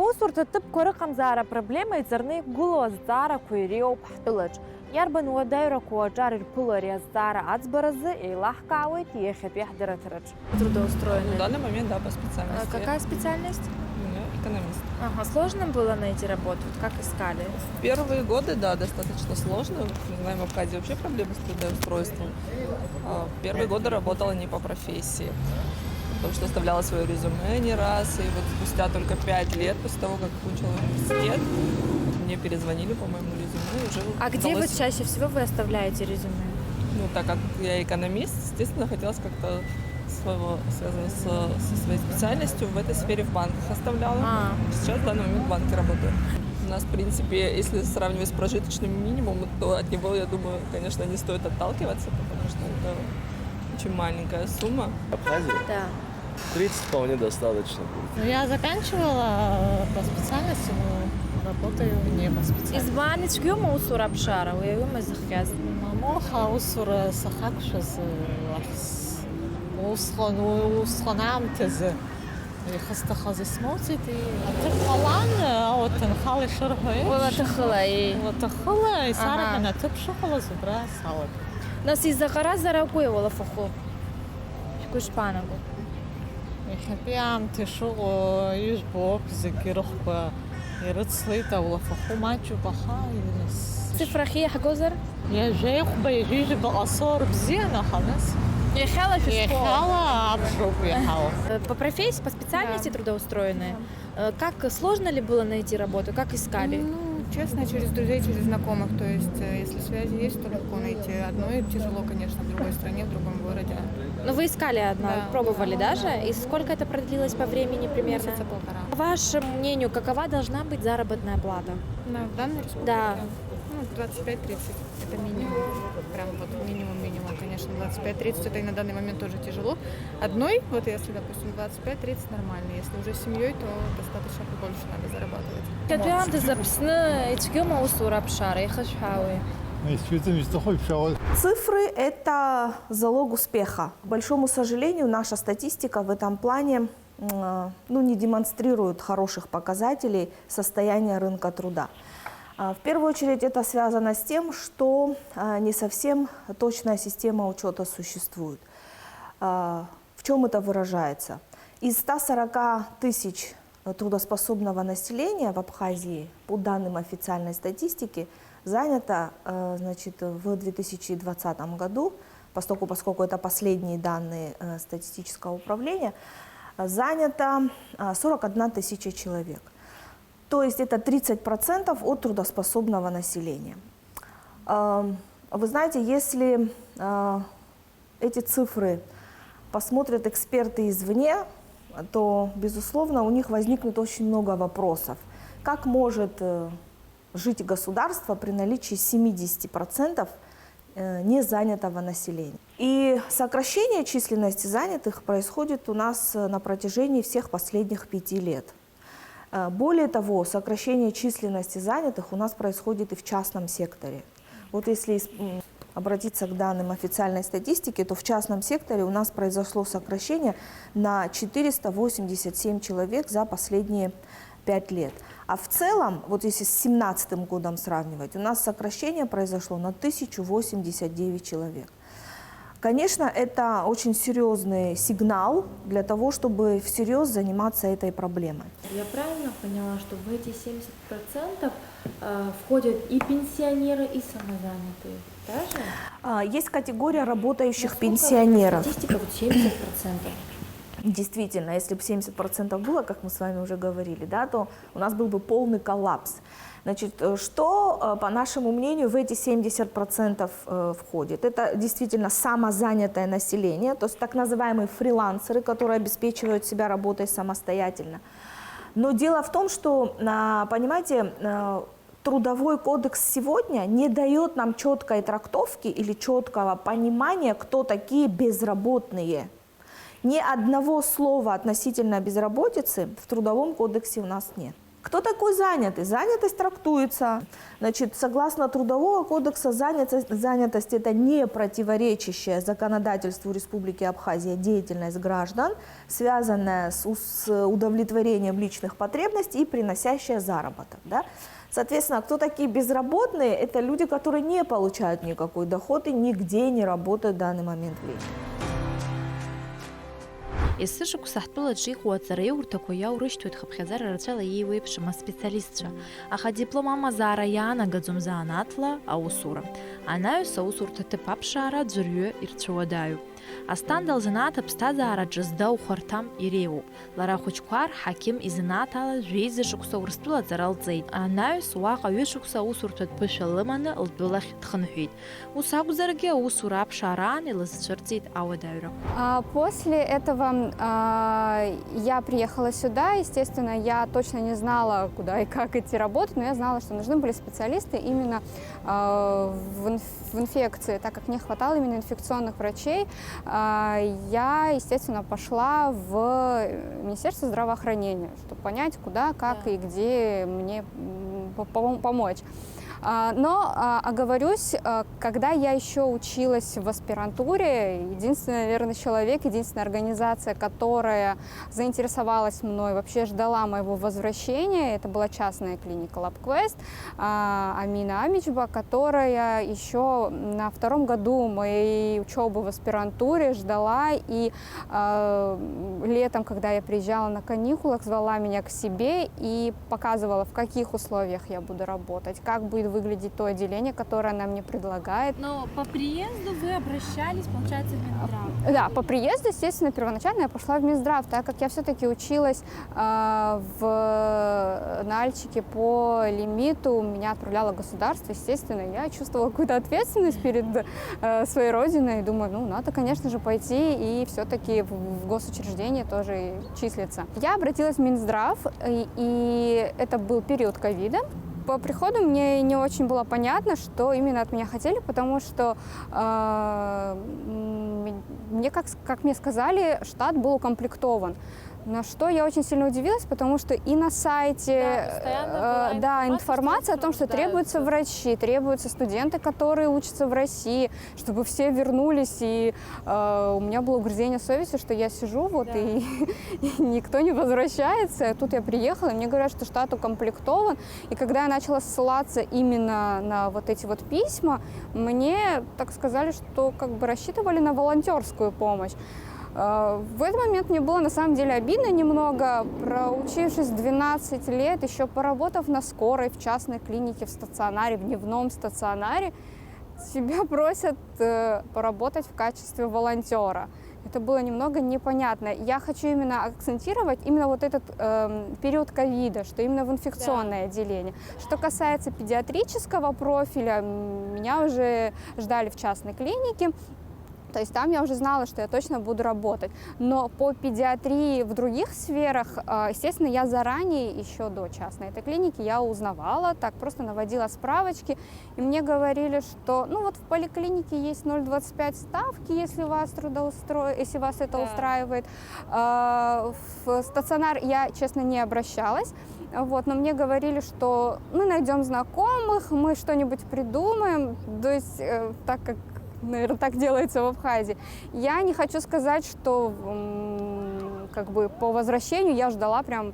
Усур тып корыкам зара проблема изерны гулоз зара куйриоп хтылыч. Ярбан уадайра куаджар ирпылария зара ацбаразы и лахкауит ехеп яхдыратырыч. Трудоустроенный. В данный момент, да, по специальности. Какая специальность? Экономист. Ага, сложно было найти работу? Вот как искали? В первые годы, да, достаточно сложно. Мы знаем, в Абхазии вообще проблемы с трудоустройством. В первые годы работала не по профессии, потому что оставляла свое резюме не раз. И вот спустя только 5 лет после того, как окончила университет, мне перезвонили по моему резюме. И уже А где вы удалось... чаще всего вы оставляете резюме? Ну, так как я экономист, естественно, хотелось как-то связано со своей специальностью в этой сфере в банках оставляла. Сейчас в данный момент в банке работаю. У нас, в принципе, если сравнивать с прожиточным минимумом, то от него, я думаю, конечно, не стоит отталкиваться, потому что это очень маленькая сумма. Абхазия? Да. 30 вполне достаточно будет. Я заканчивала по специальности, но работаю не по специальности. Избанич гюма усур апшара, уявима захяз. Моха усур сахакшаз усхонам тезе. يخستخذ سموتي تقلان أو تنخالي شرهي ولا تخلي. وتخلي صارت أنا تبشخل زبرا صالب Нас из-за гора зарагуя вала фаху. Шкуш панагу. يحبي عم تشغل يجبوك زكي رخبة يرتسليتا ولا فخو ما تشوفها ينس Цифрахи хагозар? يا جاي خبة يجي بقصور بزينة خلاص Ехала в يا школу. حلا عبشوف يا حلا По профессии, по специальности трудоустроенные. Как сложно ли было найти работу? Как искали? Ну, честно, через друзей, через знакомых. То есть, если связи есть, то легко найти. Одной тяжело, конечно, в другой стране, в другом городе. Ну, вы искали одно, Да. пробовали даже? И сколько это продлилось по времени примерно? Месяца полтора. По вашему мнению, какова должна быть заработная плата? В данной республике? Да. Ну, 25-30. Это минимум. Прям вот минимум, конечно. 25-30 это и на данный момент тоже тяжело. Одной, вот если, допустим, 25-30 нормально. Если уже с семьей, то достаточно побольше надо зарабатывать. Катуянты записны, ичгюма усура пшара, и хашхауи. Цифры – это залог успеха. К большому сожалению, наша статистика в этом плане не демонстрирует хороших показателей состояния рынка труда. В первую очередь это связано с тем, что не совсем точная система учета существует. В чем это выражается? Из 140 тысяч трудоспособного населения в Абхазии, по данным официальной статистики, занято в 2020 году, поскольку это последние данные статистического управления, занято 41 тысяча человек. То есть это 30% от трудоспособного населения. Вы знаете, если эти цифры посмотрят эксперты извне, то, безусловно, у них возникнет очень много вопросов. Как может жить государство при наличии 70% незанятого населения? И сокращение численности занятых происходит у нас на протяжении всех последних 5 лет. Более того, сокращение численности занятых у нас происходит и в частном секторе. Вот если обратиться к данным официальной статистики, то в частном секторе у нас произошло сокращение на 487 человек за последние 5 лет. А в целом, вот если с 2017 годом сравнивать, у нас сокращение произошло на 1089 человек. Конечно, это очень серьезный сигнал для того, чтобы всерьез заниматься этой проблемой. Я правильно поняла, что в эти 70% входят и пенсионеры, и самозанятые? Даже? Есть категория работающих пенсионеров. Статистика вот 70%. Действительно, если бы 70% было, как мы с вами уже говорили, да, то у нас был бы полный коллапс. Значит, что, по нашему мнению, в эти 70% входит? Это действительно самозанятое население, то есть так называемые фрилансеры, которые обеспечивают себя работой самостоятельно. Но дело в том, что, понимаете, Трудовой кодекс сегодня не дает нам четкой трактовки или четкого понимания, кто такие безработные. Ни одного слова относительно безработицы в Трудовом кодексе у нас нет. Кто такой занятый? Занятость трактуется, значит, согласно Трудового кодекса, занятость – это не противоречащая законодательству Республики Абхазия деятельность граждан, связанная с удовлетворением личных потребностей и приносящая заработок. Да? Соответственно, кто такие безработные? Это люди, которые не получают никакой доход и нигде не работают в данный момент времени. Исышку сахтпыла джиху ацаре уртаку я урыштует хабхазара рацала ей выпшима специалистша. Аха диплома мазара яна гадзумза анатла аусура. Анаю саусурта тепапшара дзурю ирцуадаю. Астандал зената пстазара джаздау хартам иреу. Лара хучквар хаким изенатала жвейзышукса урстула заралцейт. Анаю суака юшукса усуртат пышалыманы лдулах тханхуит. Усагузарге усура пшаран и лазчерцит ауадайра. После этого я приехала сюда. Естественно, я точно не знала, куда и как идти работать, но я знала, что нужны были специалисты именно в инфекции, так как не хватало именно инфекционных врачей. Я, естественно, пошла в Министерство здравоохранения, чтобы понять, куда, как и где мне помочь. Но, оговорюсь, когда я еще училась в аспирантуре, единственный, наверное, человек, единственная организация, которая заинтересовалась мной, вообще ждала моего возвращения, это была частная клиника LabQuest, Амина Амичба, которая еще на 2-м году моей учебы в аспирантуре ждала, и летом, когда я приезжала на каникулах, звала меня к себе и показывала, в каких условиях я буду работать, как будет выглядеть то отделение, которое она мне предлагает. Но по приезду вы обращались, получается, в Минздрав? Да, по приезду, естественно, первоначально я пошла в Минздрав, так как я все-таки училась в Нальчике по лимиту, меня отправляло государство, естественно, я чувствовала какую-то ответственность перед своей родиной, и думаю, ну, надо, конечно же, пойти и все-таки в госучреждение тоже числиться. Я обратилась в Минздрав, и это был период ковида. По приходу мне не очень было понятно, что именно от меня хотели, потому что мне, как мне сказали, штат был укомплектован. На что я очень сильно удивилась, потому что и на сайте информация о том, что требуются врачи, требуются студенты, которые учатся в России, чтобы все вернулись. И у меня было угрызение совести, что я сижу и никто не возвращается. Тут я приехала, и мне говорят, что штат укомплектован. И когда я начала ссылаться именно на вот эти вот письма, мне так сказали, что как бы рассчитывали на волонтерскую помощь. В этот момент мне было на самом деле обидно немного, проучившись 12 лет, еще поработав на скорой, в частной клинике, в стационаре, в дневном стационаре, тебя просят поработать в качестве волонтера. Это было немного непонятно. Я хочу именно акцентировать именно вот этот период ковида, что именно в инфекционное отделение. Что касается педиатрического профиля, меня уже ждали в частной клинике. То есть там я уже знала, что я точно буду работать. Но по педиатрии в других сферах, естественно, я заранее, еще до частной этой клиники, я узнавала, так просто наводила справочки. И мне говорили, что ну вот в поликлинике есть 0,25 ставки, если вас если вас это устраивает. В стационар я, честно, не обращалась. Вот, но мне говорили, что мы найдем знакомых, мы что-нибудь придумаем. То есть так как наверное, так делается в Абхазии. Я не хочу сказать, что как бы по возвращению я ждала прям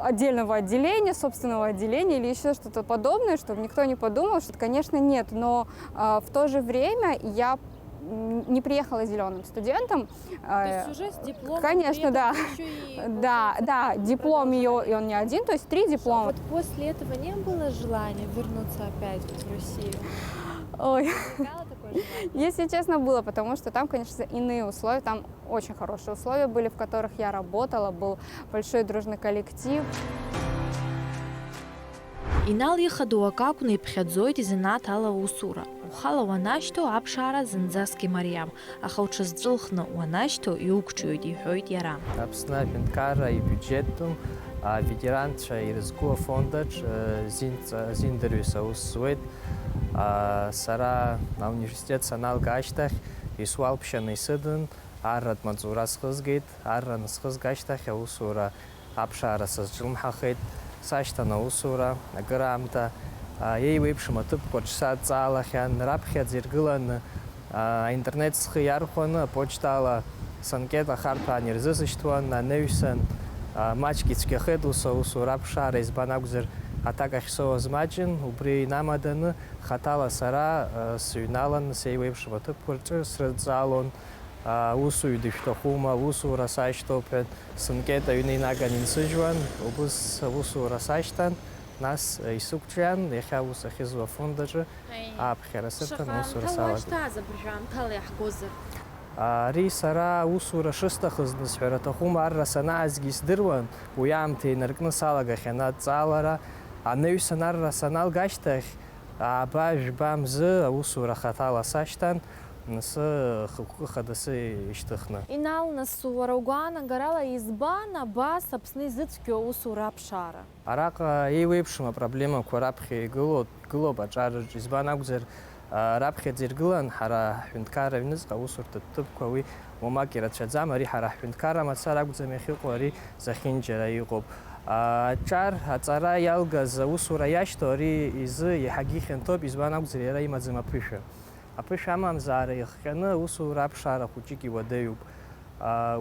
отдельного отделения, собственного отделения или еще что-то подобное, чтобы никто не подумал, что, конечно, нет. Но в то же время я не приехала зеленым студентом. То есть уже с дипломом? Конечно, да. Да, диплом ее, и он не один, то есть 3 диплома. Вот после этого не было желания вернуться опять в Россию? Ой. Если честно, было, потому что там, конечно, иные условия, там очень хорошие условия были, в которых я работала, был большой дружный коллектив. Инал ехаду акакуна и пхядзойт изенат ала усура. Ухала ванашто абшара зензаски Мариам, ахауча сджилхна ванашто и укчует и хойт ярам. Апсна пинкара и бюджетум, а ветеранча и рискуа фондач зиндерюса усует. Сара на университет санал гаштах и суалпшаны сыдын, аррат мадзурас хызгейт, арран схыз гаштах, усура аԥшаара сазҿлымҳахеит, сашьҭан аусура, акыр аамҭа еиуеиԥшым аҭыԥқәа ҿсаҵаалахьан, раԥхьаӡа иргыланы аинтернет схы иархәаны, апочтала санкет ахарҭәаан ирзысышьҭуан, анаҩсан маҷк ицәгьахеит ус аусура аԥшаара, избан акәзар аҭак ахь соуаз маҷын, убри инамаданы хаҭала сара сыҩналан, сеиуеиԥшым аҭыԥқәа рҿы срыҵаалон. Усуҩ дышәҭахума, усура сашьҭоуп ҳәа сынкет аҩны инаган инсыжьуан, убыс аусура сашьҭан, нас исықәҿиан, иахьа аус ахьызуа афонд аҿы ааԥхьара сырҭан аусура салагеит. Ари сара аусура шысҭахыз сҳәара аҭахума, арра санаазгьы исдыруан, уи аамҭа инаркны салагахьан аҵаалара, анаҩсан арра саналга ашьҭахь ааба жәба мзы аусура хаҭала сашьҭан, хықәкы хада ишьҭыхны. Инал, нас уара угәаанагарала избан абас Аԥсны изыцәгьоу аусура аԥшаара? Араҟа еиуеиԥшым апроблемақәа раԥхьа игылоуп аҿараҿ, избан акәзар раԥхьаӡа иргылан ҳара ҳҳәынҭқарра аҩныҵҟа аусурҭа ҭыԥқәа уи уамак ирацәаӡам, ари ҳара ҳҳәынҭқарра мацара акәӡам иахьыҟоу, ари зехьынџьара иҟоуп. Аҿар аҵара иалгаз аусура иашьҭоу ари изы иаҳагьы ихьанҭоуп, избан акәзар иара имаӡам аԥышәа. Аԥышәа амамзаара ихҟьаны аусура аԥшаара хәыҷык иуадаҩуп.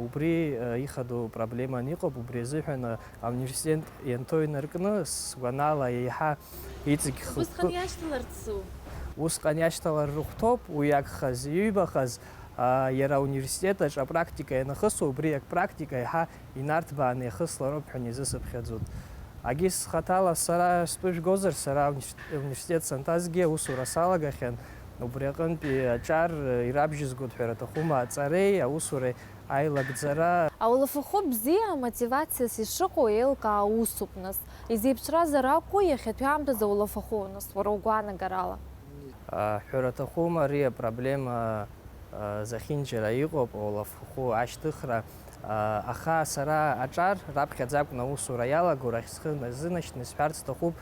Убри ихадоу проблеман иҟоуп, убри азыҳәан ауниверситет ианҭоу инаркны сгәанала еиҳа иҵегь Усҟан иашьҭаларцу? Усҟан иашьҭалар рыхәҭоуп, уи иагхаз иҩбахаз иара ауниверситет аҿы апрактика ианахысу, убри апрактика еиҳа инарҭбааны иахыслароуп ҳәа изысыԥхьаӡоит. Агьыс хаҭала сара стәыжәгозар, сара ауниверситет санҭазгьы аусура салагахьан, убри аҟынтәи аҿар ирабжьызгоит ҳәара аҭахума, аҵареи аусуреи аилагӡара. Ауалафахәы бзиа амотивациас ишыҟоу еилкаа аусуп, нас изеиԥшразар акәу иахьатәи аамҭазы ауалафахәы, нас уара угәаанагарала? Ҳәара аҭахума, ари апроблема зехьынџьара иҟоуп, ауалафахәы ашьҭыхра. Аха сара аҿар раԥхьаӡа акәын аусура иалаго, рахь схы назынашьҭны исҳәарц сҭахуп,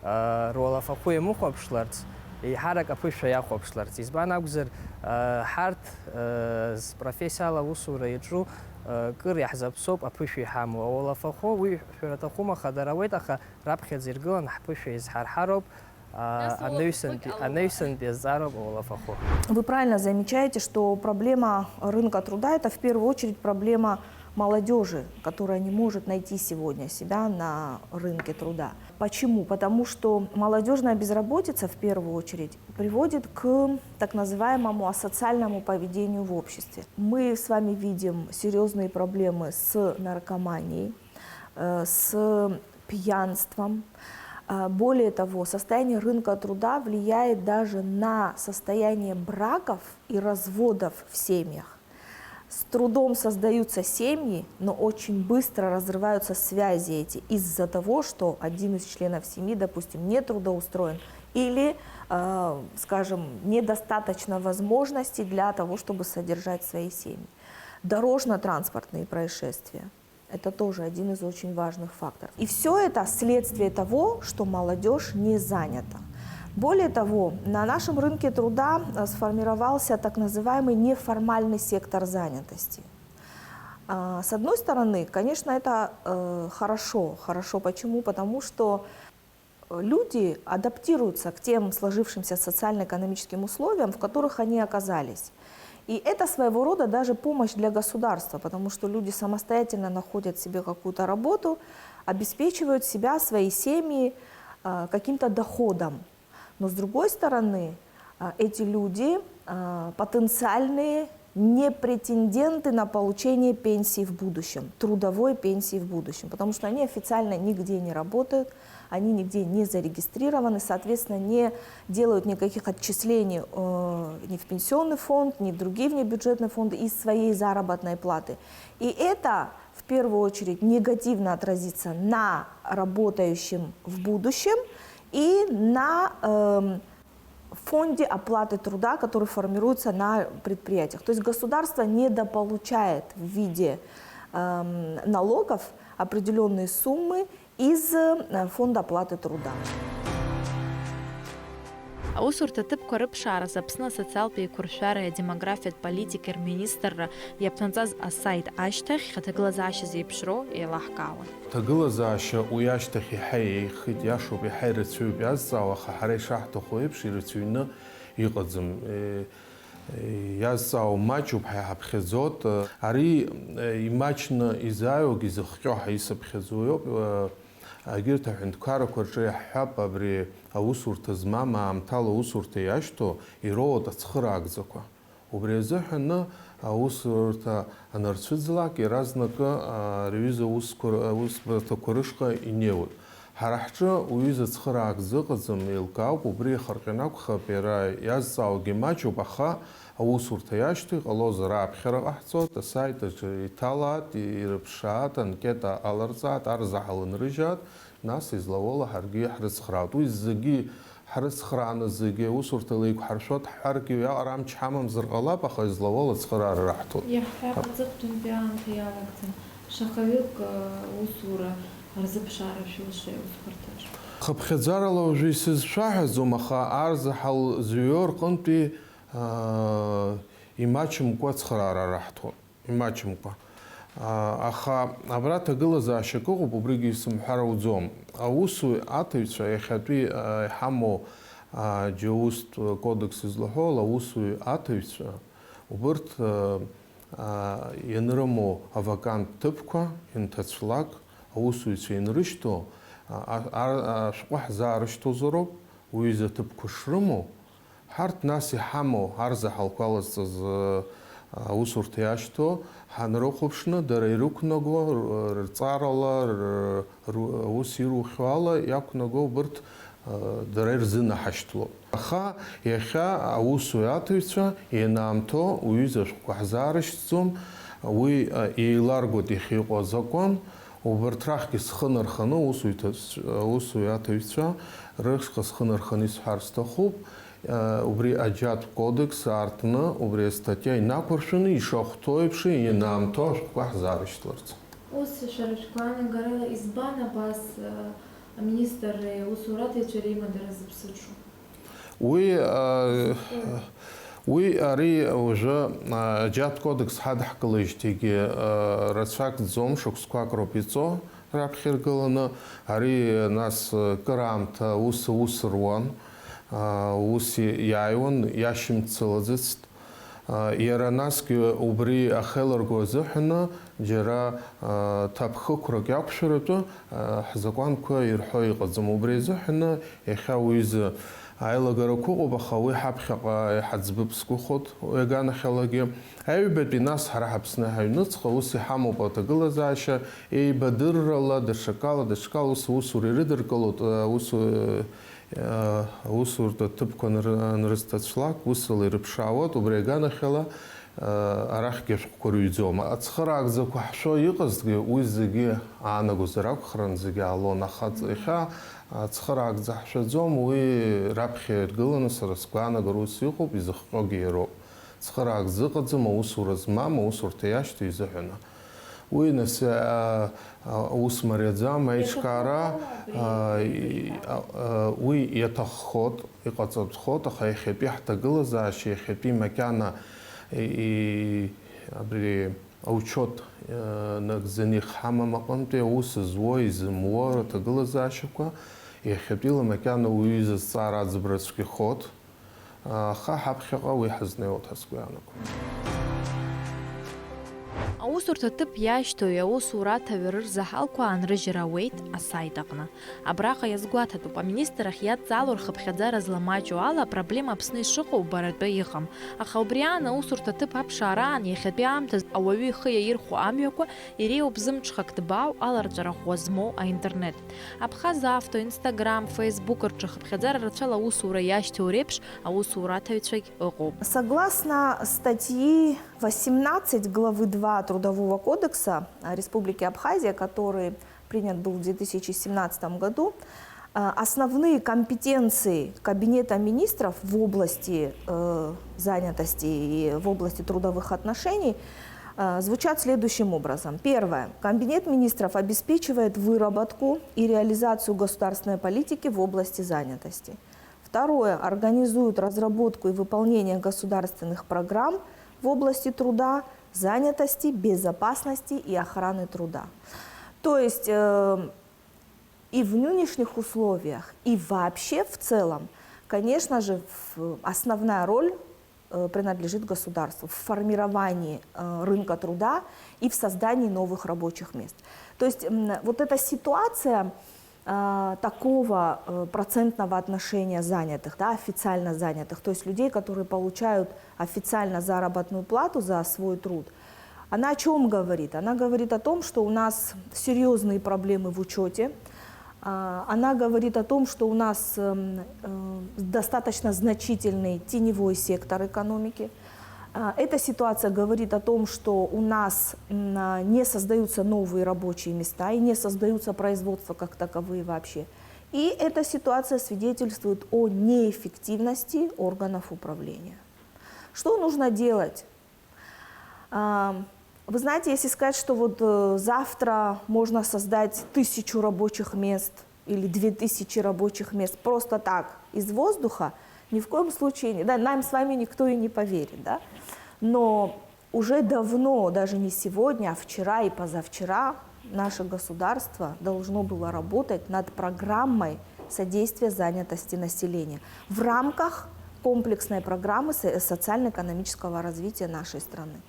руалафахәы иамыхәаԥшларц, еиҳарак аԥышәа иахәаԥшларц. Избан акәзар ҳарҭ профессиала аусура иаҿу кыр иаҳзаԥсоуп аԥышәа иҳамоу. Ауалафахәы уи ҳәара аҭахума хадаруеит, аха раԥхьаӡа иргылан ҳԥышәа изҳарҳароуп, анаҩсантәи азҵаароуп ауалафахәы. Вы правильно замечаете, что проблема рынка труда – это в первую очередь проблема молодежи, которая не может найти сегодня себя на рынке труда. Почему? Потому что молодежная безработица в первую очередь приводит к так называемому асоциальному поведению в обществе. Мы с вами видим серьезные проблемы с наркоманией, с пьянством. Более того, состояние рынка труда влияет даже на состояние браков и разводов в семьях. С трудом создаются семьи, но очень быстро разрываются связи эти из-за того, что один из членов семьи, допустим, не трудоустроен или, скажем, недостаточно возможностей для того, чтобы содержать свои семьи. Дорожно-транспортные происшествия. Это тоже один из очень важных факторов. И все это следствие того, что молодежь не занята. Более того, на нашем рынке труда сформировался так называемый неформальный сектор занятости. С одной стороны, конечно, это хорошо. Хорошо почему? Потому что люди адаптируются к тем сложившимся социально-экономическим условиям, в которых они оказались. И это своего рода даже помощь для государства, потому что люди самостоятельно находят себе какую-то работу, обеспечивают себя, свои семьи каким-то доходом. Но с другой стороны, эти люди потенциальные не претенденты на получение пенсии в будущем, трудовой пенсии в будущем, потому что они официально нигде не работают, они нигде не зарегистрированы, соответственно, не делают никаких отчислений ни в пенсионный фонд, ни в другие внебюджетные фонды из своей заработной платы. И это в первую очередь негативно отразится на работающем в будущем и на фонде оплаты труда, который формируется на предприятиях. То есть государство недополучает в виде налогов определенные суммы из фонда оплаты труда. Аусурҭа ҭыԥқәа рыԥшаараз Аԥсны асоциалтә еиқәыршәара, адемографиатә политикеи рминистрра иаԥнаҵаз асайт ашьҭахь аҭагылазаашьа зеиԥшроу еилаҳкаауан. Аҭагылазаашьа уи ашьҭахь иаҳа еиӷьхеит, иашоуп, иаҳа ирацәаҩуп иазҵаауа, аха ҳара ишаҳҭаху еиԥш ирацәаҩны иҟаӡам. Иазҵаауа маҷуп ҳаиҳаԥхьаӡот. Ари имаҷны изааиуагьы зыхҟьо ҳаисаԥхьаӡо иоуп. Егьырҭ аҳәынҭқаррақәа рҿы иаҳҳәап, абри аусурҭа змам аамҭала аусурҭа иашьҭоу ироуат ацхыраагӡақәа. Убри азыҳәаны аусурҭа анырцәыӡлак иаразнакы рҩыза усбарҭақәа рышҟа инеиуеит. Ҳара ҳҿы уҩыза цхыраагӡа ыҟаӡам, еилкаауп, убри ихарҟьаны акәхап, иара иазҵаауагьы маҷуп, аха аусурҭа иашьҭоу иҟалозар ааԥхьара ҟаҳҵоит, асайт аҿы иҭалаат, ирыԥшаат, анкета аларҵаат, арзаҳал нрыжьаат, нас излауала ҳаргьы ҳрыцхраауеит. Уи зегьы ҳрыцхрааны зегьы аусурҭала еиқәҳаршәоит ҳҳәаргьы аҟара амч ҳамамзар ҟалап, аха излауала ацхыраара раҳҭоит. Иаҳҳәап, аҵыхәтәантәи аамҭа иалагӡан шаҟаҩык усура рзыԥшаара шәылшеи усхәарҭаҿ. Хыԥхьаӡарала уажәы исызшәаҳәаӡом, аха арзаҳал зҩо рҟынтәи имаҷымкәа ацхыраара раҳҭоит, имаҷымкәа. Аха абра аҭагылазаашьак ыҟоуп, убригьы исымҳәар ауӡом. Аусуҩ аҭаҩцәа иахьатәи иҳамоу аџьаустә кодекс излаҳәо аусуҩ аҭаҩцәа убырҭ ианрымоу авакант ҭыԥқәа инҭацәлак аусуҩцәа инрышьҭоу ашәҟәы ҳзаарышьҭоузароуп, уҩыза ҭыԥқәа шрымоу, ҳарҭ нас иҳамоу арзаҳалқәа алазҵаз аусурҭа иашьҭоу ҳанрыхәаԥшны дара ирықәнаго рҵарала, аус ирухьо ала иақәнаго убырҭ дара ирзынаҳашьҭлоуп. Аха иахьа аусуҩ аҭаҩцәа ианаамҭоу уҩыза ашәҟәқәа ҳзаарышьҭӡом, уи еиларгоит иахьа азакәан. Убарҭ рахьгьы схы нарханы аусуҩ аҭаҩцәа рышҟа схы нарханы исҳәар сҭахуп. Убри аџьатә кодекс аартны, убри астатиа инақәыршәаны ишахәҭоу еиԥш ианаамҭоу ашәҟәқәа ҳзаарышьҭларц. Ус шәара шәгәаанагарала избан абас аминистрра иусура аҭаҩцәа реимадара зыԥсыҽу? Уи ари уажәы аџьатә кодекс ҳадҳкылеижьҭеигьы рацәак ӡом, шықәсқәак роуп иҵоу раԥхьа иргыланы. Ари нас кыраамҭа ус руан, ус иааиуан, иашьымцылаӡацт. Иара насгьы убри ахеилырго азыҳәаны џьара ҭаԥхықәрак иақәшәаратәы ҳзакәанқәа ирҳәо иҟаӡам. Убри азыҳәаны иахьа уҩыза аилагарақәа ыҟоуп, аха уи ҳаԥхьаҟа иҳаӡбып сгәыхәт иаганахьалагьы. Аҩбатәи нас ҳара ҳаԥсны ҳаҩныҵҟа ус иҳамоуп аҭагылазаашьа еибадыррала, даҽакала ус аусура ирыдыркылоит, аусурҭа ҭыԥқәа анрызҭацәлак усала ирыԥшаауеит, убри иаганахьала арахьгьы ашәҟәқәа рыҩӡом. Ацхыраагӡақәа ҳшәо иҟазгьы уи зегьы аанагозар акәхарын, зегьы аалон, аха иахьа ацхыраагӡа ҳшәаӡом, уи раԥхьа иргыланы сара сгәаанагара ус иҟоуп, изыхҟьогьы иароуп. Цхыраагӡа ыҟаӡам аусура змам, аусурҭа иашьҭоу изыҳәаны. Уи нас аус мариаӡам аиҿкаара уи иаҭаххоит, иҟаҵатәхоит, аха иахьатәи ҳҭагылазаашьа, иахьатәи макьана абри аучет нагӡаны иҳамам аҟынтәи аус зуо, изымуо аҭагылазаашьақәа иахьатәиала макьана уҩыза зҵаара аӡбра цәгьахоит, аха ҳаԥхьаҟа уи ҳазнеиуеит ҳәа сгәы Аусурҭа ҭыԥ иашьҭоу аусура аҭаҩра рзаҳалқәа аанрыжьра ауеит асайт аҟны. Абраҟа иазгәаҭатәуп, аминистр ахь иадҵалоу рхыԥхьаӡара зламаҷу ала апроблема Аԥсны ишыҟоу баратәы иҟам. Аха убри аан аусурҭа ҭыԥ аԥшараан иахьатәи аамҭаз ауаҩы ихы иаирхәо амҩақәа иреиуоуп зымҽхак ҭбаау аларҵәара ӷәӷәа змоу аинтернет. Абхаз авто, Инстаграм, Фейсбук рҿы хыԥхьаӡара рацәала аусура иашьҭоу реиԥш аусура аҭаҩцәагь ыҟоуп. Согласно статьи 18 главы 2 Трудового кодекса Республики Абхазия, который принят был в 2017 году, основные компетенции Кабинета министров в области занятости и в области трудовых отношений звучат следующим образом. Первое. Кабинет министров обеспечивает выработку и реализацию государственной политики в области занятости. Второе, организуют разработку и выполнение государственных программ в области труда, занятости, безопасности и охраны труда. То есть и в нынешних условиях, и вообще в целом, конечно же, основная роль принадлежит государству в формировании рынка труда и в создании новых рабочих мест. То есть вот эта ситуация такого процентного отношения занятых, да, официально занятых, то есть людей, которые получают официально заработную плату за свой труд, она о чем говорит? Она говорит о том, что у нас серьезные проблемы в учете, она говорит о том, что у нас достаточно значительный теневой сектор экономики. Эта ситуация говорит о том, что у нас не создаются новые рабочие места и не создаются производства как таковые вообще. И эта ситуация свидетельствует о неэффективности органов управления. Что нужно делать? Вы знаете, если сказать, что вот завтра можно создать 1000 рабочих мест или 2000 рабочих мест просто так, из воздуха, ни в коем случае не. Да, нам с вами никто и не поверит. Да? Но уже давно, даже не сегодня, а вчера и позавчера, наше государство должно было работать над программой содействия занятости населения в рамках комплексной программы социально-экономического развития нашей страны.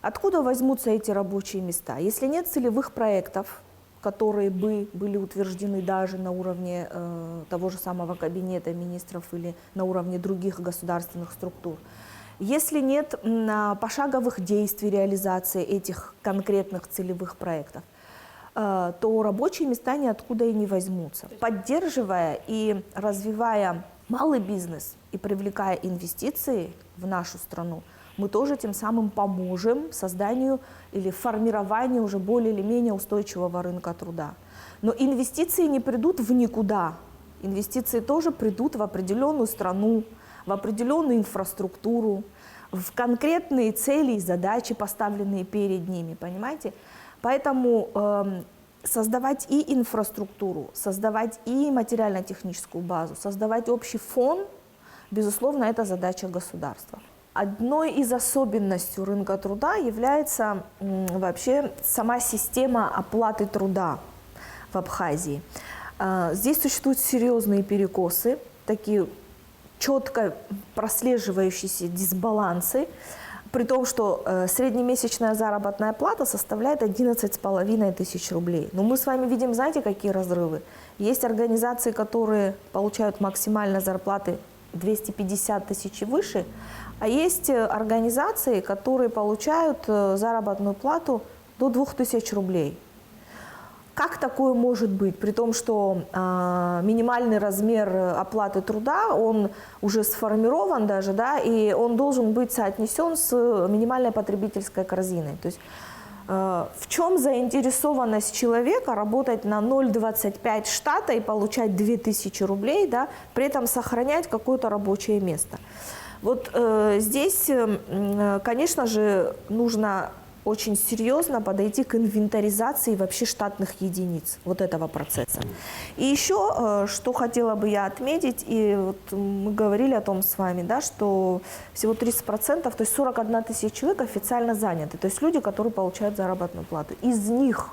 Откуда возьмутся эти рабочие места? Если нет целевых проектов, которые бы были утверждены даже на уровне того же самого кабинета министров или на уровне других государственных структур, если нет пошаговых действий реализации этих конкретных целевых проектов, то рабочие места ниоткуда и не возьмутся. Поддерживая и развивая малый бизнес и привлекая инвестиции в нашу страну, мы тоже тем самым поможем созданию или формированию уже более или менее устойчивого рынка труда. Но инвестиции не придут в никуда. Инвестиции тоже придут в определенную страну, в определенную инфраструктуру, в конкретные цели и задачи, поставленные перед ними, понимаете? Поэтому создавать и инфраструктуру, создавать и материально-техническую базу, создавать общий фон, безусловно, это задача государства. Одной из особенностей рынка труда является вообще сама система оплаты труда в Абхазии. Здесь существуют серьезные перекосы, такие четко прослеживающиеся дисбалансы, при том, что среднемесячная заработная плата составляет 11,5 тысяч рублей. Но мы с вами видим, знаете, какие разрывы? Есть организации, которые получают максимально зарплаты 250 тысяч и выше, а есть организации, которые получают заработную плату до 2000 рублей. Как такое может быть? При том, что минимальный размер оплаты труда, он уже сформирован даже, да, и он должен быть соотнесен с минимальной потребительской корзиной. То есть в чем заинтересованность человека работать на 0,25 штата и получать 2000 рублей, да, при этом сохранять какое-то рабочее место? Вот здесь, конечно же, нужно очень серьезно подойти к инвентаризации вообще штатных единиц вот этого процесса. И еще, что хотела бы я отметить, и вот мы говорили о том с вами, да, что всего 30%, то есть 41 тысяча человек официально заняты, то есть люди, которые получают заработную плату. Из них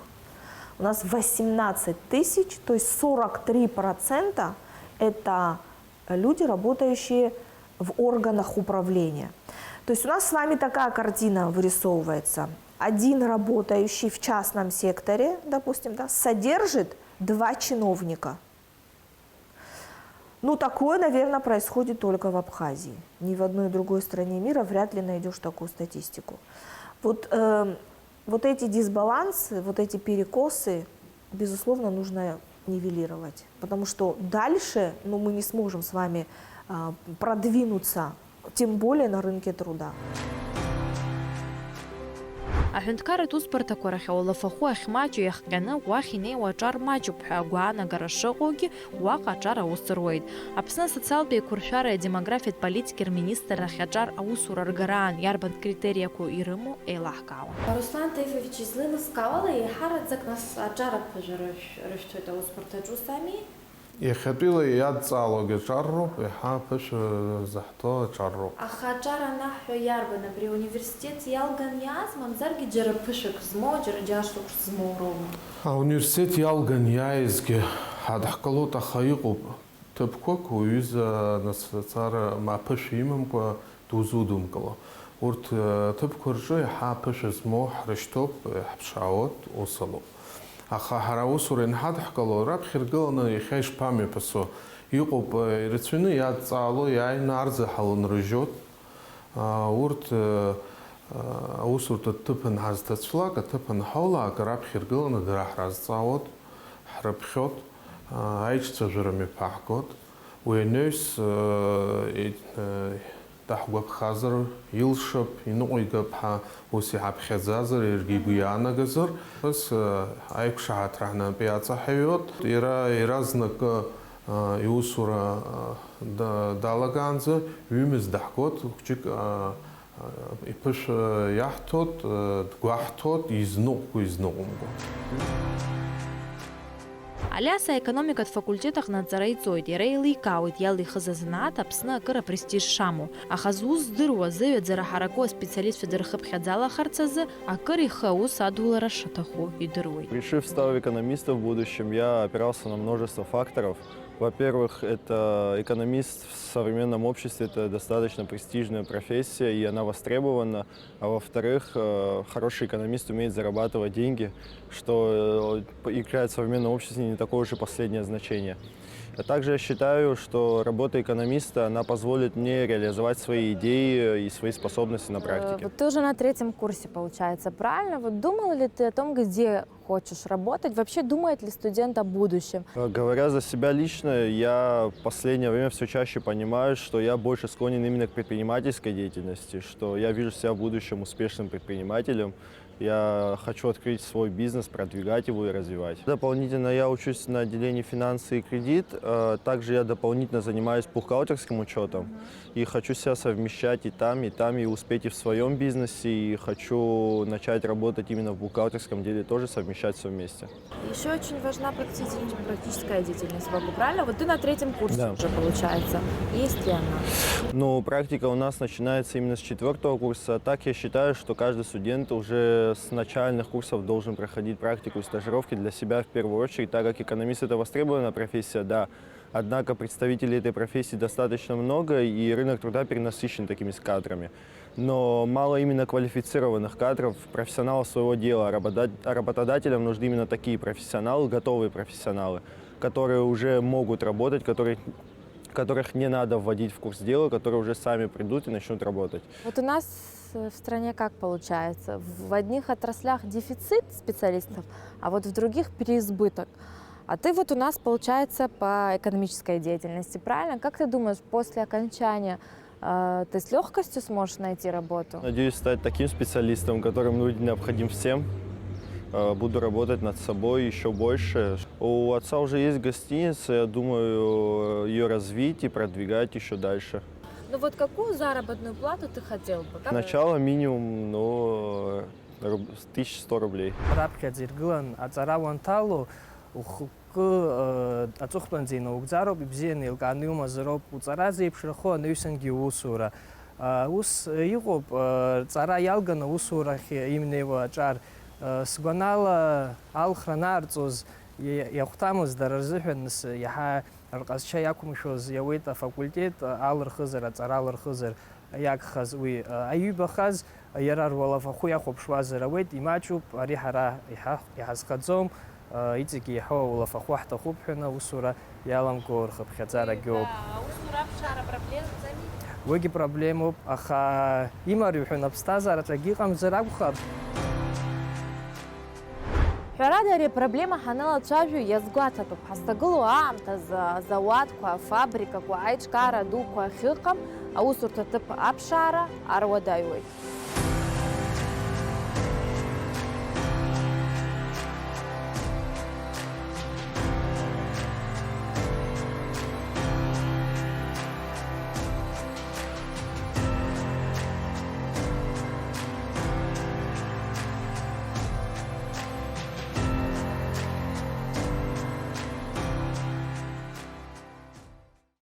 у нас 18 тысяч, то есть 43% это люди, работающие в органах управления. То есть у нас с вами такая картина вырисовывается. Один работающий в частном секторе, допустим, да, содержит 2 чиновника. Ну, такое, наверное, происходит только в Абхазии. Ни в одной другой стране мира вряд ли найдешь такую статистику. Вот эти дисбалансы, вот эти перекосы, безусловно, нужно нивелировать. Потому что дальше мы не сможем с вами продвинуться, тем более на рынке труда. Аҳәынҭқарратә усбарҭақәа рахь ауалафахәы ахьмаҷу иахҟьаны уахь инеиуа аҿар маҷуп ҳәа агәаанагара шыҟоугьы уаҟа аҿар аус руеит. Аԥсны асоциалтә еиқәыршәара адемографиатә политикатә рминистр рахь аҿар аусура ргараан иарбан критериақәа ирымоу еилаҳкаауан. Руслан Таифович излеилыскаауала еиҳараӡак нас аҿар аԥыжәара рышәҭоит аусбарҭаҿ ус ами? Иахьатәила иадҵаалогьы ҿарроуп, иаҳа аԥышә захҭо ҿарроуп. Аха аҿара анаҳҳәо иарбан абри ауниверситет иалган иааз, мамзаргьы џьара ԥышәак змоу, џьара џьашьатәык змоу роума? Ауниверситет иалган иааизгьы ҳадҳкылоит, аха иҟоуп ҭыԥқәак уаҩыза насыцара аԥышә имамкәа дузудымкыло. Урҭ ҭыԥқәа рҿы иаҳа аԥышә змоу ҳрышьҭоуп, иаҳԥшаауеит, ус алоуп. Аха ҳара аусура ианҳадҳкыло, раԥхьа иргыланы иахьа ишԥамҩаԥысуа? Иҟоуп ирацәаҩны иадҵаало, иааины арзаҳал нрыжьоит. Урҭ аусурҭа ҭыԥан ҳазҭацәлак, аҭыԥан ҳаулаак, раԥхьа иргыланы дара ҳразҵаауеит, ҳрыԥхьоит, аиҿцәажәара мҩаԥаҳгоит. Уи анаҩс даҳгәаԥхазар, илшап, иныҟәигап ҳәа ус иҳаԥхьаӡазар, иаргьы игәы иаанагазар, ус аиқәшаҳаҭра ҳнапы иаҵаҳәаҩоит. Иаразнак иусура далагаанӡа ҩымыз даҳгоит, хәҷык иԥышә иаҳҭоит, дгәаҳҭоит, изныҟәго, изныҟәымго. Алиас аекономикатә факультет аҟны аҵара иҵоит, иара еиликаауеит иалихыз азанааҭ Аԥсны акыр апрестиж шамоу. Аха зус здыруа, зыҩаӡара ҳараку аспециалистцәа дырхыԥхьаӡалахарц азы акыр ихы аус адулара шаҭаху идыруеит. Решив стать экономистом в будущем, я опирался на множество факторов. Во-первых, это экономист в современном обществе, это достаточно престижная профессия, и она востребована. А во-вторых, хороший экономист умеет зарабатывать деньги, что играет в современном обществе не такое уж и последнее значение. А также я считаю, что работа экономиста, она позволит мне реализовать свои идеи и свои способности на практике. Вот ты уже на 3-м курсе, получается, правильно? Вот думал ли ты о том, где хочешь работать? Вообще думает ли студент о будущем? Говоря за себя лично, я в последнее время все чаще понимаю, что я больше склонен именно к предпринимательской деятельности, что я вижу себя в будущем успешным предпринимателем. Я хочу открыть свой бизнес, продвигать его и развивать. Дополнительно я учусь на отделении финансы и кредит. Также я дополнительно занимаюсь бухгалтерским учетом. И хочу себя совмещать и там, и успеть и в своем бизнесе. И хочу начать работать именно в бухгалтерском деле, тоже совмещать все вместе. Еще очень важна практическая деятельность, правильно? Вот ты на 3-м курсе уже, получается. Есть ли она? Ну, практика у нас начинается именно с 4-го курса. Так я считаю, что каждый студент уже с начальных курсов должен проходить практику и стажировки для себя в первую очередь, так как экономист – это востребованная профессия, да. Однако представителей этой профессии достаточно много, и рынок труда перенасыщен такими кадрами. Но мало именно квалифицированных кадров, профессионалов своего дела. А работодателям нужны именно такие профессионалы, готовые профессионалы, которые уже могут работать, которых не надо вводить в курс дела, которые уже сами придут и начнут работать. Вот у нас в стране как получается? В одних отраслях дефицит специалистов, а вот в других переизбыток. А ты вот у нас, получается, по экономической деятельности, правильно? Как ты думаешь, после окончания ты с легкостью сможешь найти работу? Надеюсь стать таким специалистом, которым необходим всем. Буду работать над собой еще больше. У отца уже есть гостиница, я думаю ее развить и продвигать еще дальше. Ну вот какую заработную плату ты хотел бы? Сначала минимум, 1100 рублей. აწუხპანძინო უგზარო ბიბზიანი ილკანიუმა ზროპ უწარაზე იფშრხო ნევსენგი უსურა ус იყო წარა ялგანა უსურა იმნევა ჭარ სგვანალა ალხრანარწოს яхтамыз даразыхэнс яха арqascha якумшоз явета факультет алрхызара царалрхызар якхаз уи аюбахаз ярарвалафа хуяхопшвазара вет имачуп ари хара яхазхадзом ицики хаула фахвахта хубхна усура ялам корхаб хацара гёб усура бшара проблема зами веги проблему аха имари хна бстазара тагиqam зарагхаб Ҳәарадари проблема ҳаналацәажәо иазгәаҭатәуп. Ҳазҭагылоу аамҭазы азауадқәа, афабрикақәа, аиҿкаара дуқәа ахьыҟам, аусурҭа ҭыԥ аԥшаара аруадаҩуеит.